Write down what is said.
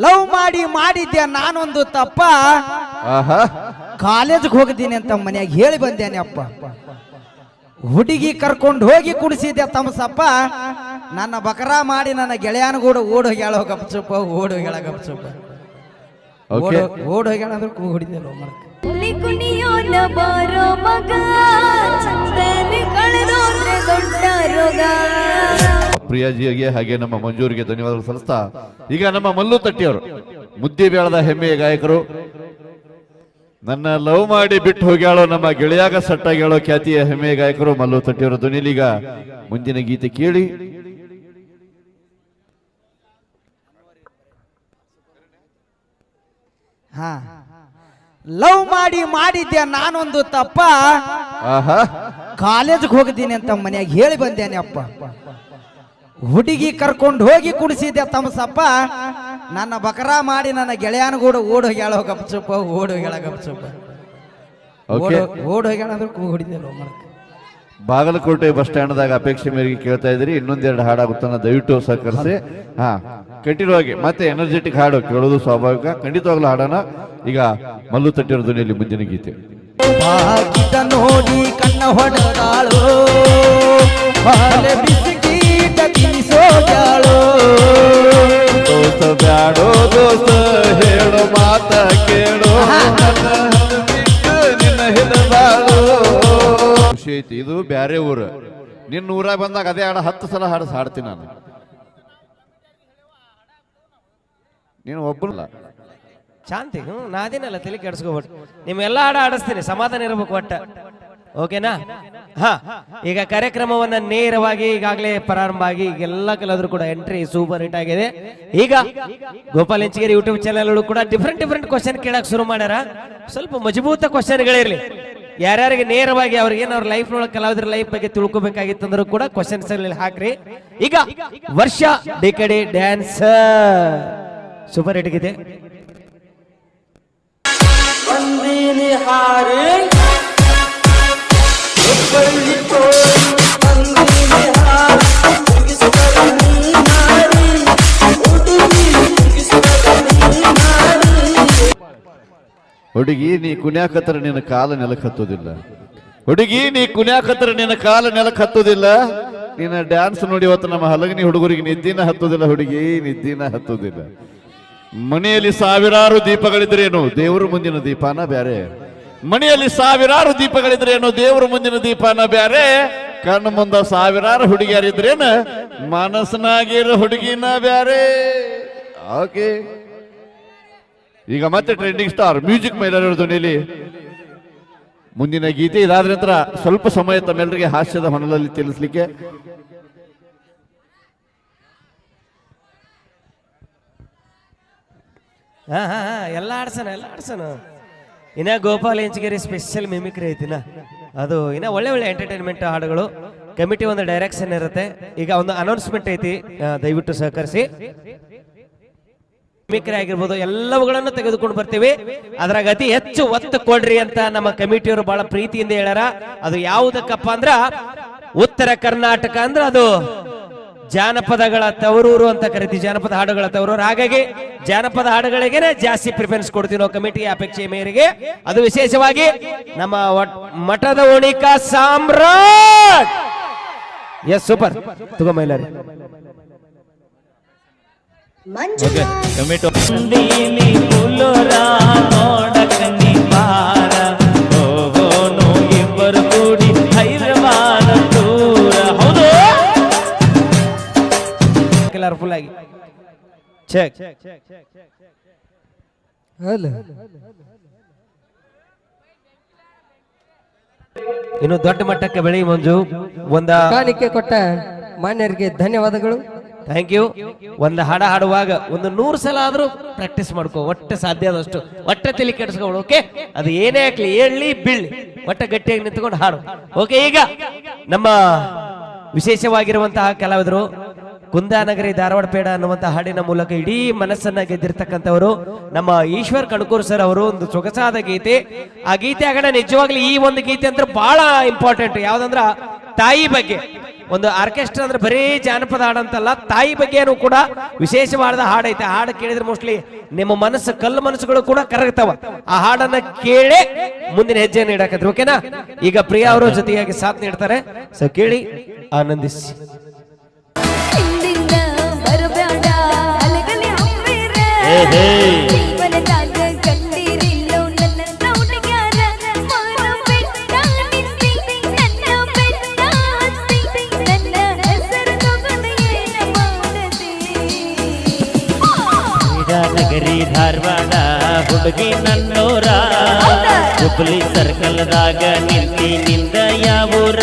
Love ಮಾಡಿದ್ದೆ ನಾನೊಂದು ತಪ್ಪ. ಕಾಲೇಜ್ಗೆ ಹೋಗಿದ್ದೀನಿ ಅಂತ ಮನ್ಯಾಗ ಹೇಳಿ ಬಂದೇನೆ ಅಪ್ಪ. ಹುಡುಗಿ ಕರ್ಕೊಂಡು ಹೋಗಿ ಕುಡಿಸಿದ್ದೆ ತಮ್ಮಸಪ್ಪ. ನನ್ನ ಬಕರ ಮಾಡಿ ನನ್ನ ಗೆಳೆಯನಗೂಡ ಓಡ್ ಹೋಗ್ಯಾಳ ಗಪ್ಚುಪ್ಪ, ಓಡ್ ಹೋಗ್ಯಾಳ ಗಪ್ಚುಪ್ಪ, ಓಡ್ ಹೋಗ್ಯಾಳ ಅಂದ್ರೆ ಕೂ ಹೊಡಿದೆ ಲವ್ ಮಾಡಕ್ಕೆ. ಪ್ರಿಯಾಜಿಗೆ ಹಾಗೆ ನಮ್ಮ ಮಂಜೂರಿಗೆ ಧನ್ಯವಾದಗಳು ಸಲ್ಲಿಸ್ತಾ ಈಗ ನಮ್ಮ ಮಲ್ಲು ತಟ್ಟಿಯವರು ಮುದ್ದೆ ಬೇಳದ ಹೆಮ್ಮೆಯ ಗಾಯಕರು. ನನ್ನ ಲವ್ ಮಾಡಿ ಬಿಟ್ಟು ಹೋಗ್ಯಾಳೋ ನಮ್ಮ ಗೆಳೆಯಾಗ ಸಟ್ಟಾಗ್ಯಾಳೋ ಖ್ಯಾತಿಯ ಹೆಮ್ಮೆಯ ಗಾಯಕರು ಮಲ್ಲು ತಟ್ಟಿಯವರು ಧ್ವನಿಲೀಗ ಮುಂದಿನ ಗೀತೆ ಕೇಳಿ. ಹಾ, ಲವ್ ಮಾಡಿದ್ದೆ ನಾನೊಂದು ತಪ್ಪ. ಕಾಲೇಜ್ಗೆ ಹೋಗಿದ್ದೀನಿ ಅಂತ ಮನ್ಯಾಗ ಹೇಳಿ ಬಂದೇನೆ ಅಪ್ಪ. ಹುಡುಗಿ ಕರ್ಕೊಂಡು ಹೋಗಿ ಕುಡಿಸಿದ್ದೆ ತಮ್ಮಸಪ್ಪ. ನನ್ನ ಬಕರ ಮಾಡಿ ನನ್ನ ಗೆಳೆಯನಗೂಡ ಓಡ್ ಹೋಗ್ಯಾಳ ಗಪ್ಚುಪ್ಪ, ಓಡ್ ಹೋಗ್ಯಾಳ ಗಪ್ಚುಪ್ಪ, ಓಡ್ ಹೋಗ್ಯಾಳ ಅಂದ್ರೆ ಕೂ ಹೊಡಿದೆ ಲವ್ ಮಾಡಕ್ಕೆ. ಬಾಗಲಕೋಟೆ ಬಸ್ ಸ್ಟ್ಯಾಂಡ್ದಾಗ ಅಪೇಕ್ಷೆ ಮೇರೆಗೆ ಕೇಳ್ತಾ ಇದ್ರಿ. ಇನ್ನೊಂದೆರಡು ಹಾಡಾಗುತ್ತಾನ, ದಯವಿಟ್ಟು ಸಹಕರಿಸಿ. ಕಂಟಿನ್ಯೂ ಮತ್ತೆ ಎನರ್ಜೆಟಿಕ್ ಹಾಡು ಕೇಳೋದು ಸ್ವಾಭಾವಿಕ. ಖಂಡಿತವಾಗ್ಲೂ ಹಾಡೋಣ. ಈಗ ಮಲ್ಲು ತಟ್ಟಿರೋ ಧ್ವನಿಯಲ್ಲಿ ಮುಂದಿನ ಗೀತೆ. ನೋಡಿ ಕಣ್ಣ ಹೊಡೆದಾಳು, ಬಿಸಿಕೀಟ ತಿನಿಸೋಗ್ಯಾಳು. ದೋಸ್ತ ಬ್ಯಾಡೋ ದೋಸ್ತ ಹೇಳೋ ಮಾತ ಕೇಳೋ, ನಿನ್ನ ಹಿಡದಾಳು. ಖುಷಿ ಐತಿ. ಇದು ಬ್ಯಾರೆ ಊರು. ನಿನ್ನ ಊರಾಗ ಬಂದಾಗ ಅದೇ ಹಾಡ 10 ಸಲ ಹಾಡ್ತೀನಿ ನಾನು. ನೀನು ಒಬ್ಬಲ್ಲ ಶಾಂತಿ. ನಾದೇನಲ್ಲ ತಲೆ ಕೆಡಿಸ್ಕೋಬಿಟ್ಟು ನಿಮ್ಮೆಲ್ಲ ಹಾಡ ಆಡಿಸ್ತೀನಿ, ಸಮಾಧಾನ ಇರಬೇಕು ಒಟ್ಟ. ಓಕೆನಾ? ಈಗ ಕಾರ್ಯಕ್ರಮವನ್ನ ನೇರವಾಗಿ ಈಗಾಗಲೇ ಪ್ರಾರಂಭ ಆಗಿ ಈಗೆಲ್ಲ ಕೆಲವರು ಕೂಡ ಎಂಟ್ರಿ ಸೂಪರ್ ಹಿಟ್ ಆಗಿದೆ. ಈಗ ಗೋಪಾಲ್ ಹೆಂಚಗೇರಿ ಯೂಟ್ಯೂಬ್ ಚಾನೆಲ್ ಕೂಡ ಡಿಫ್ರೆಂಟ್ ಕ್ವಶನ್ ಕೇಳಕ್ ಶುರು ಮಾಡ್ಯಾರ. ಸ್ವಲ್ಪ ಮಜಬೂತ ಕ್ವಶನ್ಗಳಿರ್ಲಿ. ಯಾರ್ಯಾರಿಗೆ ನೇರವಾಗಿ ಅವ್ರಿಗೇನು ಅವ್ರ ಲೈಫ್ ನೊಳಗೆ ಕಲಾವಿದರ ಲೈಫ್ ಬಗ್ಗೆ ತಿಳ್ಕೊಬೇಕಾಗಿತ್ತಂದ್ರೂ ಕೂಡ ಕ್ವಶನ್ಸ್ ಹಾಕ್ರಿ. ಈಗ ವರ್ಷ ಡಿಕೆಡಿ ಡ್ಯಾನ್ಸ್ ಸೂಪರ್ ಹಿಟ್ ಆಗಿದೆ. ಹುಡುಗಿ ನೀ ಕುಣ್ಯಾಕತ್ರ ನಿನ್ನ ಕಾಲ ನೆಲಕ್ಕೆ ಹತ್ತೋದಿಲ್ಲ. ಹುಡುಗಿ ನೀ ಕುಣ್ಯಾಕತ್ರ ನಿನ್ನ ಕಾಲ ನೆಲಕ್ಕೆ ಹತ್ತೋದಿಲ್ಲ. ನಿನ್ನ ಡ್ಯಾನ್ಸ್ ನೋಡಿ ಇವತ್ತು ನಮ್ಮ ಹಲಗನಿ ಹುಡುಗರಿಗೆ ನಿದ್ದಿನ ಹತ್ತೋದಿಲ್ಲ. ಹುಡುಗಿ ನಿದ್ದಿನ ಹತ್ತೋದಿಲ್ಲ. ಮನೆಯಲ್ಲಿ ಸಾವಿರಾರು ದೀಪಗಳಿದ್ರೇನು ದೇವರು ಮುಂದಿನ ದೀಪಾನ ಬ್ಯಾರೆ. ಮನೆಯಲ್ಲಿ ಸಾವಿರಾರು ದೀಪಗಳಿದ್ರೇನು ದೇವರು ಮುಂದಿನ ದೀಪಾನ ಬ್ಯಾರೆ. ಕಣ್ಣು ಮುಂದ ಸಾವಿರಾರು ಹುಡುಗಿಯರಿದ್ರೇನ ಮನಸ್ಸಿನಾಗಿರೋ ಹುಡುಗಿನ ಬ್ಯಾರೆ. ಓಕೆ, ಈಗ ಮತ್ತೆ ಟ್ರೆಂಡಿಂಗ್ ಸ್ಟಾರ್ ಮ್ಯೂಸಿಕ್ ಮೈಲರ ಧ್ವನಿಯಲ್ಲಿ ಮುಂದಿನ ಗೀತೆ. ಇದಾದ ನಂತರ ಸ್ವಲ್ಪ ಸಮಯ ತಮ್ಮೆಲ್ಲರಿಗೆ ಹಾಸ್ಯದ ಹೊನಲಲ್ಲಿ ತಿಳಿಸ್ಲಿಕ್ಕೆ ಎಲ್ಲ ಆಡ್ಸೋಣ. ಇನ್ನ ಗೋಪಾಲ್ ಹೆಂಚಗೇರಿ ಸ್ಪೆಷಲ್ ಮಿಮಿಕ್ರಿ ಐತಿನ, ಅದು ಇನ್ನ ಒಳ್ಳೆ ಎಂಟರ್ಟೈನ್ಮೆಂಟ್ ಹಾಡುಗಳು. ಕಮಿಟಿ ಒಂದು ಡೈರೆಕ್ಷನ್ ಇರುತ್ತೆ. ಈಗ ಒಂದು ಅನೌನ್ಸ್ಮೆಂಟ್ ಐತಿ, ದಯವಿಟ್ಟು ಸಹಕರಿಸಿ. ಮಿಮಿಕ್ರಿ ಆಗಿರ್ಬೋದು ಎಲ್ಲವುಗಳನ್ನು ತೆಗೆದುಕೊಂಡು ಬರ್ತೀವಿ. ಅದ್ರಾಗ ಅತಿ ಹೆಚ್ಚು ಒತ್ತು ಕೊಡ್ರಿ ಅಂತ ನಮ್ಮ ಕಮಿಟಿಯವರು ಬಹಳ ಪ್ರೀತಿಯಿಂದ ಹೇಳ್ಯಾರ. ಅದು ಯಾವುದಕ್ಕಪ್ಪ ಅಂದ್ರ ಉತ್ತರ ಕರ್ನಾಟಕ ಅಂದ್ರ ಅದು ಜಾನಪದಗಳ ತವರೂರು ಅಂತ ಕರಿತೀವಿ, ಜಾನಪದ ಹಾಡುಗಳ ತವರೂರು. ಹಾಗಾಗಿ ಜಾನಪದ ಹಾಡುಗಳಿಗೆ ಜಾಸ್ತಿ ಪ್ರಿಫರೆನ್ಸ್ ಕೊಡ್ತೀವಿ ನಾವು ಕಮಿಟಿ ಅಪೇಕ್ಷೆ ಮೇರೆಗೆ. ಅದು ವಿಶೇಷವಾಗಿ ನಮ್ಮ ಮಠದ ಓಣಿಕ ಸಾಮ್ರಾಟ್. ಎಸ್, ಸೂಪರ್ ತಗೊಂಬೈಲಾರಿ. ಕಲರ್ಫುಲ್ ಆಗಿ ಚೆಕ್. ಇನ್ನು ದೊಡ್ಡ ಮಟ್ಟಕ್ಕೆ ಬೆಳಿ ಮಂಜು. ಕಾಣಿಕೆ ಕೊಟ್ಟ ಮಾನ್ಯರಿಗೆ ಧನ್ಯವಾದಗಳು. Thank you. ಒಂದು ಹಾಡ ಹಾಡುವಾಗ ಒಂದು 100 ಸಲ ಆದ್ರೂ ಪ್ರಾಕ್ಟೀಸ್ ಮಾಡ್ಕೋ, ಒಟ್ಟೆ ಸಾಧ್ಯ ಆದಷ್ಟು. ಒಟ್ಟೆ ತಲೆ ಕೆಡಿಸ್ಕೊಂಡು. ಓಕೆ, ಅದು ಏನೇ ಆಗ್ಲಿ, ಏಳ್ಲಿ ಬೀಳ್ಲಿ, ಒಟ್ಟೆ ಗಟ್ಟಿಯಾಗಿ ನಿಂತ್ಕೊಂಡು ಹಾಡು. ಓಕೆ, ಈಗ ನಮ್ಮ ವಿಶೇಷವಾಗಿರುವಂತಹ ಕಲಾವಿದರು ಕುಂದಾನಗರಿ ಧಾರವಾಡ ಪೇಡ ಅನ್ನುವಂತಹ ಹಾಡಿನ ಮೂಲಕ ಇಡೀ ಮನಸ್ಸನ್ನ ಗೆದ್ದಿರ್ತಕ್ಕಂಥವರು ನಮ್ಮ ಈಶ್ವರ್ ಕಣಕೂರ್ ಸರ್ ಅವರು. ಒಂದು ಸೊಗಸಾದ ಗೀತೆ. ಆ ಗೀತೆ ಆಗೋಣ. ನಿಜವಾಗ್ಲೂ ಈ ಒಂದು ಗೀತೆ ಅಂದ್ರೆ ಬಹಳ ಇಂಪಾರ್ಟೆಂಟ್. ಯಾವ್ದಂದ್ರ ತಾಯಿ ಬಗ್ಗೆ. ಒಂದು ಆರ್ಕೆಸ್ಟ್ರಾ ಅಂದ್ರೆ ಬರೀ ಜಾನಪದ ಹಾಡಂತಲ್ಲ, ತಾಯಿ ಬಗ್ಗೆನೂ ಕೂಡ ವಿಶೇಷವಾದ ಹಾಡೈತೆ. ಹಾಡು ಕೇಳಿದ್ರೆ ಮೋಸ್ಟ್ಲಿ ನಿಮ್ಮ ಮನಸ್ಸು, ಕಲ್ಲು ಮನಸ್ಸುಗಳು ಕೂಡ ಕರಗ್ತಾವ. ಆ ಹಾಡನ್ನ ಕೇಳೇ ಮುಂದಿನ ಹೆಜ್ಜೆಯನ್ನು ಇಡಕತ್ರಿ. ಓಕೆನಾ? ಈಗ ಪ್ರಿಯಾ ಅವರು ಜೊತೆಯಾಗಿ ಸಾಥ್ ನೀಡ್ತಾರೆ. ಸೊ ಕೇಳಿ ಆನಂದಿಸಿ. ನಗರಿ ಧಾರವಾಡ ಹುಡುಗಿ ನನ್ನೋರ, ಹುಬ್ಳಿ ಸರ್ಕಲ್ದಾಗ ನಿಂತಿ ನಿಂದ ಯಾವೂರ.